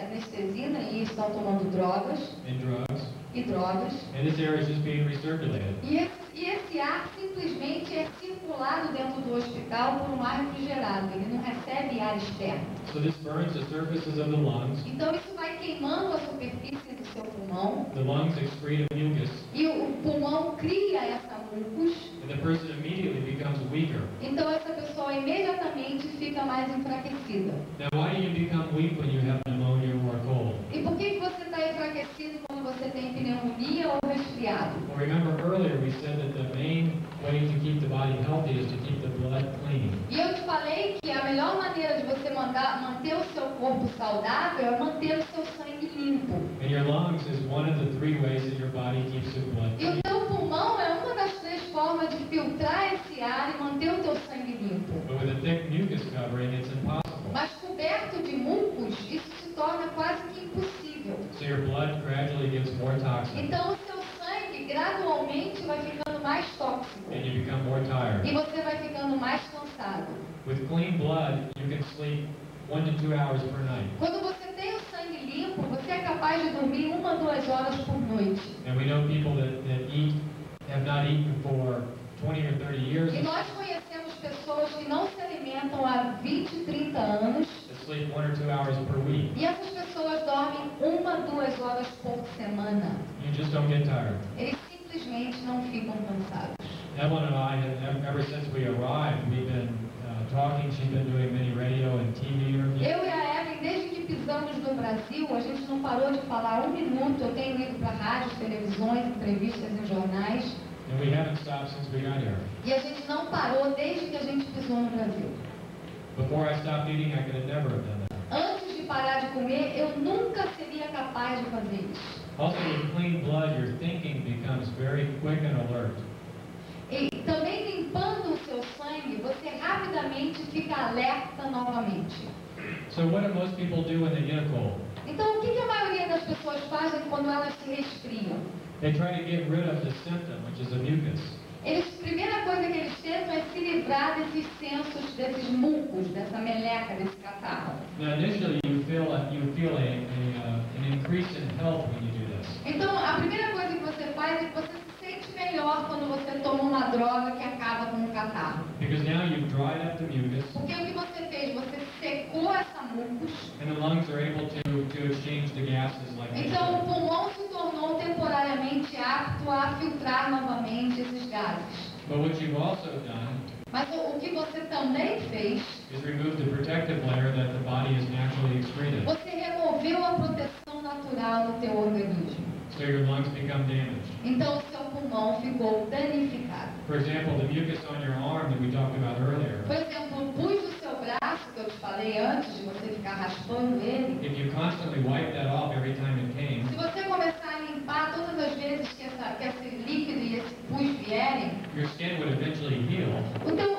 anestesina e estão tomando drogas and drugs, e drogas. and this air is just being recirculated. E esse ar simplesmente é circulado dentro do hospital por um ar refrigerado. Ele não recebe ar externo. So this burns the surfaces of the lungs. Então isso vai queimando a superfície do seu pulmão. The lungs excrete a mucus, E o pulmão cria essa mucus. and the person immediately becomes weaker. Então essa pessoa imediatamente fica mais enfraquecida. Now, why do you become weak when you have pneumonia or a cold? E por que você está enfraquecido quando você tem pneumonia ou resfriado? Well, remember earlier we said that the main way to keep the body healthy is to keep the blood clean. E eu te falei que a melhor maneira de você manter o seu corpo saudável é manter o seu sangue limpo. And your lungs is one of the 3 ways that your body keeps the blood E o clean. teu pulmão é uma das 3 formas de filtrar esse ar e manter o teu sangue limpo. But with a thick mucus covering, it's impossible. Mas coberto de mucus, isso se torna quase que impossível. So your blood gradually gets more toxic, Então o seu sangue gradualmente vai ficando mais tóxico. and you become more E tired. você vai ficando mais cansado. With clean blood, you can sleep 1 to 2 hours per night. Quando você tem o sangue limpo, você você é capaz de dormir 1 a 2 horas por noite. And we know people that have not eaten for 20 or 30 years, E nós conhecemos pessoas que não se alimentam há 20, 30 anos. that sleep 1 or 2 hours per week. E essas pessoas dormem 1 a 2 horas por semana. You just don't get tired. Eles simplesmente não ficam cansados. Evelyn and I, ever since we arrived, we've been talking. She's been doing many radio and TV interviews. Eu e a Evelyn, desde que pisamos no Brasil, a gente não parou de falar 1 minuto. Eu tenho ido para rádios, televisões, entrevistas em jornais. And we haven't stopped since we got here. E a gente não parou desde que a gente pisou no Brasil. Before I stopped eating, I could have never have done that. Antes de parar de comer, eu nunca seria capaz de fazer isso. Also, with clean blood, your thinking becomes very quick and alert. E também limpando o seu sangue, você rapidamente fica alerta novamente. So what do most people do when they get a cold? Então, o que a maioria das pessoas fazem quando elas se resfriam? They try to get rid of the symptom, which is a mucus. A primeira coisa que eles tentam é se livrar desses sensos, desses mucos, dessa meleca, desse catarro. Now, initially, you feel an increase in health when you do this. Então, a primeira coisa que você faz é que você se sente melhor quando você toma uma droga que acaba com o catarro. Because now you've dried up the mucus, Porque o que você fez? Você secou essa mucus. and the lungs are able to exchange the gases like they Então, o should. pulmão se tornou temporariamente apto a filtrar novamente esses gases. But what you've also done Mas o que você também fez, is remove the protective layer that the body has naturally excreted. você removeu a proteção natural do teu organismo. So your lungs become damaged. Então, o seu pulmão ficou danificado. For example, the mucus on your arm that we talked about earlier, Por exemplo, o pus do seu braço, que eu te falei antes de você ficar raspando ele, if you constantly wipe that off every time it came, se você começar a limpar todas as vezes que esse líquido e esse pus vierem, your skin would eventually heal,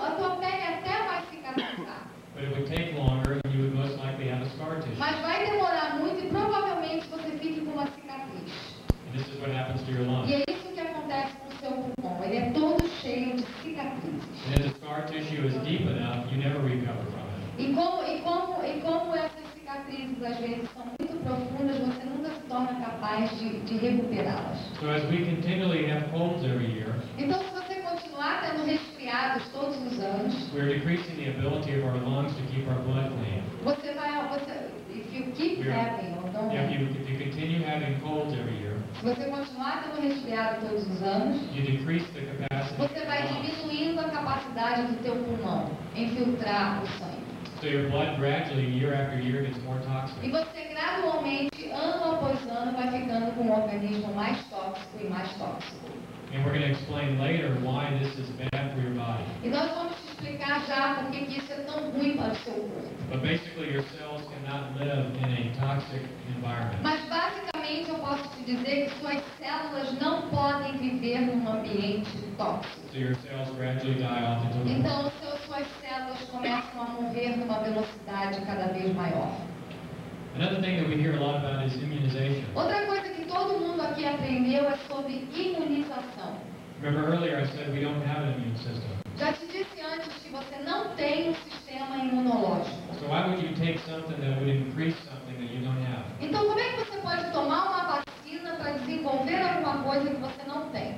a tua pele até vai cicatrizar. but it would take longer and you would most likely have a scar tissue. Mas vai demorar muito e provavelmente você fique com uma cicatriz. And this is what happens to your lungs. E é isso que acontece com o seu pulmão. Ele é todo cheio de cicatrizes. And if the scar tissue is deep enough, you never recover from it. E como essas cicatrizes às vezes são muito profundas, você nunca se torna capaz de recuperá-las. So as we continually have colds every year, Então, se você continuar tendo resfriados todos os anos, we're decreasing the ability of our lungs to keep our blood clean. if you keep having, or don't If have, you continue having colds every year, se você continuar tendo resfriado todos os anos, you decrease the capacity of você vai your lungs. diminuindo a capacidade do teu pulmão em filtrar o sangue. So your blood gradually, year after year, gets more E toxic. você gradualmente, ano após ano, vai ficando com um organismo mais tóxico e mais tóxico. And we're going to explain later why this is bad for your body. E nós vamos te explicar já por que isso é tão ruim para o seu corpo. But basically, your cells cannot live in a toxic environment. Mas basicamente eu posso te dizer que suas células não podem viver num ambiente tóxico. So your cells gradually die off until the Então suas células começam a morrer numa velocidade cada vez maior. Another thing that we hear a lot about is immunization. Outra coisa que todo mundo aqui aprendeu é sobre imunização. Remember earlier I said we don't have an immune system. Já te disse antes que você não tem um sistema imunológico. So why would you take something that would increase something that you don't have? Então como é que você pode tomar uma vacina para desenvolver alguma coisa que você não tem?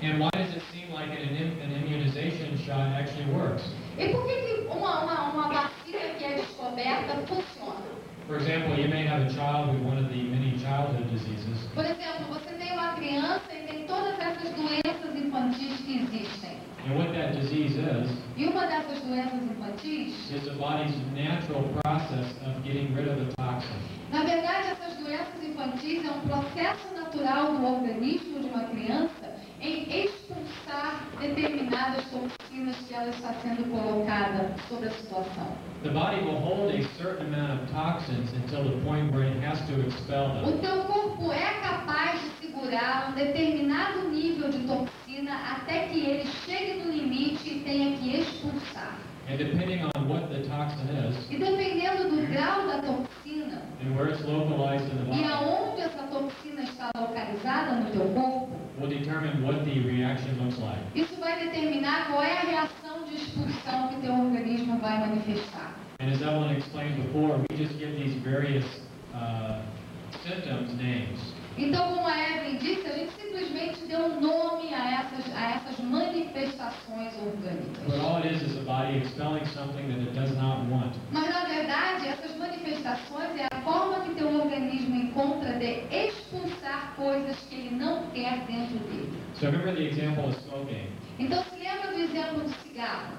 And why does it seem like an immunization shot actually works? E por que uma vacina que é descoberta funciona? For example, you may have a child with one of the many childhood diseases, Por exemplo, você tem uma criança e tem todas essas doenças infantis que existem. and what that disease E uma dessas doenças infantis, is the body's natural process of getting rid of the toxin. na verdade, essas doenças infantis é um processo natural do organismo de uma criança em expulsar determinadas toxinas que ela está sendo colocada sobre a situação. The body will hold a certain amount of toxins until the point where it has to expel O them. teu corpo é capaz de segurar um determinado nível de toxina até que ele chegue no limite e tenha que expulsar. And depending on what the toxin is E dependendo do grau da toxina and where it's localized in the e body, aonde essa toxina está localizada no teu corpo, will determine what the reaction looks like. isso vai determinar qual é a reação de expulsão que teu organismo vai manifestar. And as Evelyn explained before, we just give these various symptoms names. Então, como a Evelyn disse, a gente simplesmente deu um nome a essas manifestações orgânicas. But all it is the body expelling something that it does not want. Mas, na verdade, essas manifestações é a forma que teu organismo encontra de expulsar coisas que ele não quer dentro dele. So remember the example of smoking. Então, se lembra do exemplo do cigarro.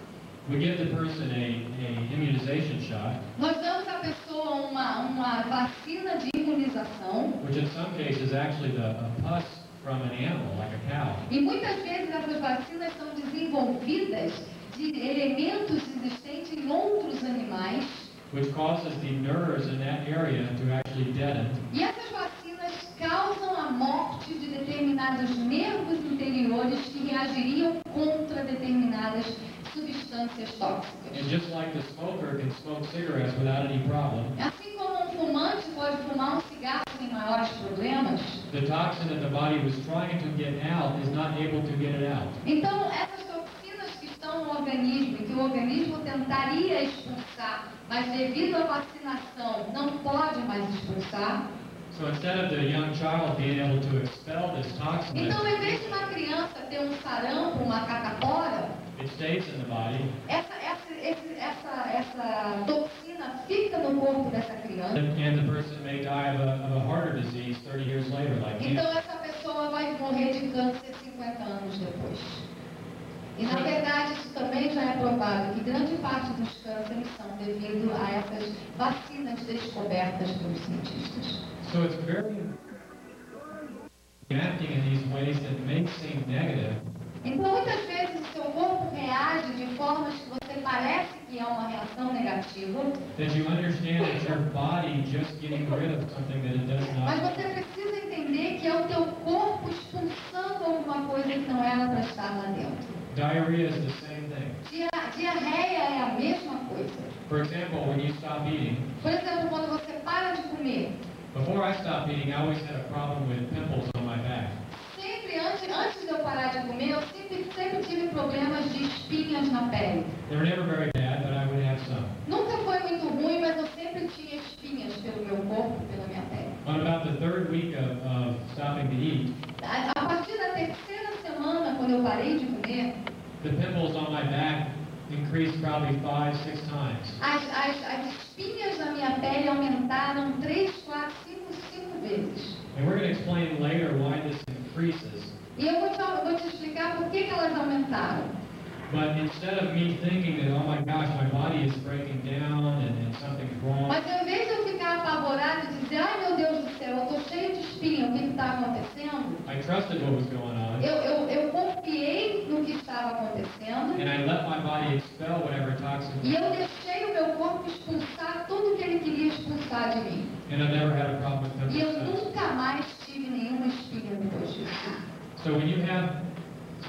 We give the person a immunization shot, Nós damos à pessoa uma vacina de imunização. which in some cases actually a pus from an animal, like a cow. E muitas vezes essas vacinas são desenvolvidas de elementos existentes em outros animais. Which causes the nerves in that area to actually deaden, E essas vacinas causam a morte de determinados nervos interiores que reagiriam contra determinadas substâncias tóxicas. and just like the smoker can smoke cigarettes without any problem, Assim como um fumante pode fumar um cigarro sem maiores problemas, the toxin that the body was trying to get out is not able to get it out. então essas toxinas que estão no organismo e que o organismo tentaria expulsar, mas devido à vacinação não pode mais expulsar. So instead of the young child being able to expel this toxin, Então, em vez de uma criança ter um sarampo, uma catapora, it stays in the body, essa toxina fica no corpo dessa criança. and the person may die of a heart disease 30 years later, like Então cancer. essa pessoa vai morrer de câncer 50 anos depois. E na verdade isso também já é provado que grande parte dos cânceres são devido a essas vacinas descobertas pelos cientistas. So it's very acting in these ways that may seem negative, Então muitas vezes o seu corpo reage de formas que você parece que é uma reação negativa, that you understand it's your body just getting rid of something that it does mas not. você precisa entender que é o teu corpo expulsando alguma coisa que não era para estar lá dentro. Diarrhea is the same thing. Diarreia é a mesma coisa. For example, when you stop eating, Por exemplo, quando você para de comer, before I stopped eating, I always had a problem with pimples on my back. sempre antes de eu parar de comer, eu sempre tive problemas de espinhas na pele. They were never very bad, but I would have some. Nunca foi muito ruim, mas eu sempre tinha espinhas pelo meu corpo, pela minha pele. On about the third week of stopping to eat, A partir da terceira semana, quando eu parei de comer, the pimples on my back increased probably 5, 6 times. as espinhas na minha pele aumentaram 3, 4, 5 vezes. And we're going to explain later why this increases. E eu vou te explicar por que elas aumentaram. But instead of me thinking that, oh my gosh, my body is breaking down and something's wrong, Mas ao invés de eu ficar apavorado e dizer, ai meu Deus do céu, eu estou cheio de espinha, o que está acontecendo? I trusted what was going on, Eu confiei no que estava acontecendo and I let my body expel whatever toxin, e eu deixei o meu corpo expulsar tudo que ele queria expulsar de mim. and I've never had a problem with E eu pimples since. nunca mais tive nenhuma espinha depois disso. So when you have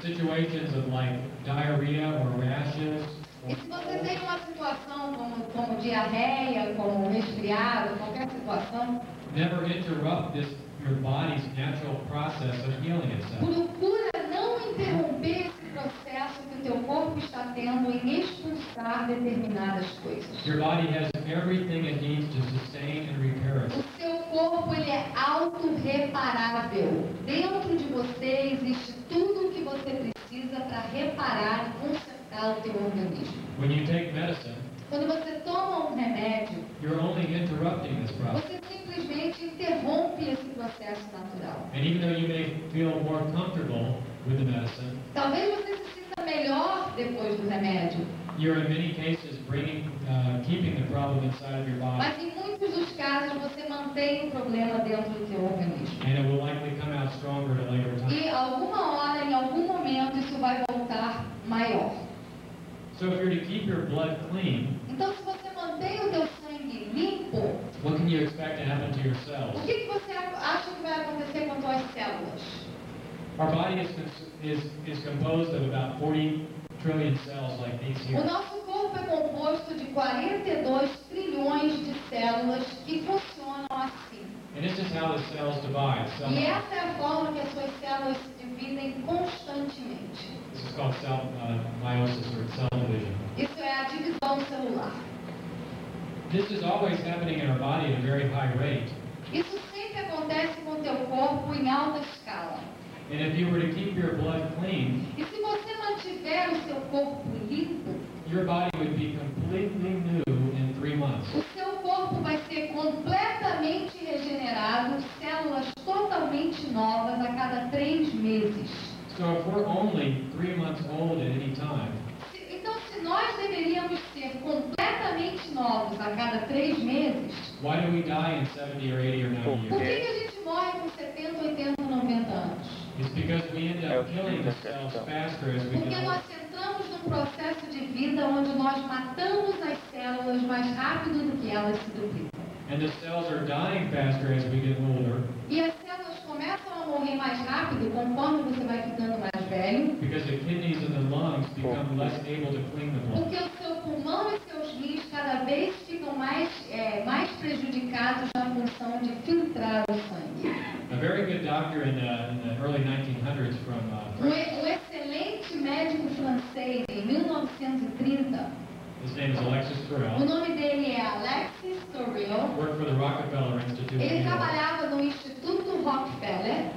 situations of like diarrhea or rashes, E se você tem uma situação como diarreia, como resfriado, qualquer situação, never interrupt your body's natural process of healing itself. procura não interromper esse processo que o teu corpo está tendo em expulsar determinadas coisas. Your body has everything it needs to sustain and repair O it. seu corpo ele é autorreparável. Dentro de você existe tudo o que você precisa para reparar e consertar o teu organismo. When you take medicine, Quando você toma um remédio, you're only interrupting this process. você simplesmente interrompe esse processo natural. And even though you may feel more comfortable with the medicine, Talvez você se sinta melhor depois do remédio, you're in many cases keeping the problem inside of your body, mas em muitos dos casos você mantém o problema dentro do teu organismo. and it will likely come out stronger at a later time. E alguma hora, em algum momento, isso vai voltar maior. So if you're to keep your blood clean, Então, se você mantém o teu sangue limpo, what can you expect to happen to your o cells? que você acha que vai acontecer com as tuas células? Our body is composed of about 40 trillion cells like these O here. nosso corpo é composto de 42 trilhões de células que funcionam assim. And this is how the cells divide. E essa é a forma que as suas células se dividem constantemente. This is called cell meiosis or cell division. Isso é a divisão celular. This is always happening in our body at a very high rate. And if you were to keep your blood clean, E se você mantiver o seu corpo limpo, your body would be completely new in 3 months. o seu corpo vai ser completamente regenerado, células totalmente novas a cada 3 meses. So if we're only 3 months old at any time, Então, se nós deveríamos ser completamente novos a cada 3 meses, why do we die in 70 or 80 or 90 por years? que a gente morre com 70, 80, 90 anos? It's because we end up killing the cells faster as we Porque get nós older. entramos num processo de vida onde nós matamos as células mais rápido do que elas se duplicam. And the cells are dying faster as we get older E as células começam a morrer mais rápido conforme você vai ficando mais velho, because the kidneys and the lungs become less able to clean the blood. porque o seu pulmão e seus rins cada vez ficam mais prejudicados na função de filtrar o sangue. A very good doctor in the early 1900s from Um excelente médico francês em 1930, his name is Alexis o Carrel, nome dele é Alexis Carrel, worked for the Rockefeller Institute in ele New York. trabalhava no Instituto Rockefeller.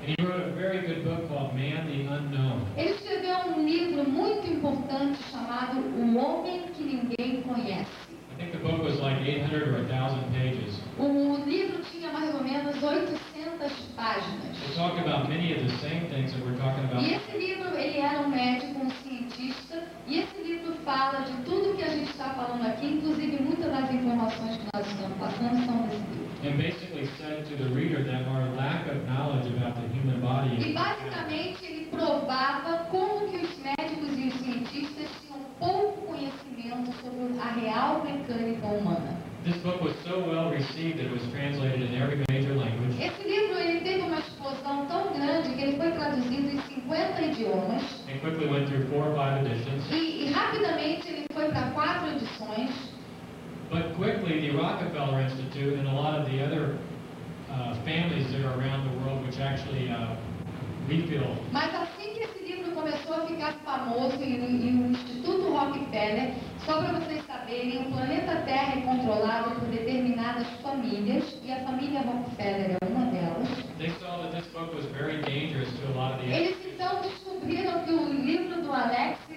And he wrote a very good book called Man the Unknown. Ele escreveu um livro muito importante chamado O Homem que Ninguém Conhece. I think the book was like 800 or 1,000 pages. O livro tinha mais ou menos 800 páginas. It talked about many of the same things that we're talking about. E esse livro, ele era um médico, um cientista, e esse livro fala de tudo que a gente está falando aqui, inclusive muitas das informações que nós estamos passando são desse livro. And basically said to the reader that our lack of knowledge about the human body E is basicamente ele provava como que os médicos e os cientistas tinham pouco conhecimento sobre a real mecânica humana. This book was so well received that it was translated in every major language. Esse livro ele teve uma explosão tão grande que ele foi traduzido em 50 idiomas And quickly went through 4 or 5 editions. e rapidamente ele foi para 4 edições. But quickly, the Rockefeller Institute and a lot of the other families that are around the world, which actually we feel Mas assim que esse livro começou a ficar famoso e o Instituto Rockefeller, só para vocês saberem, o planeta Terra é controlado por determinadas famílias e a família Rockefeller é uma delas. they saw that this book was very dangerous to a lot of the Eles então descobriram que o livro do Alexis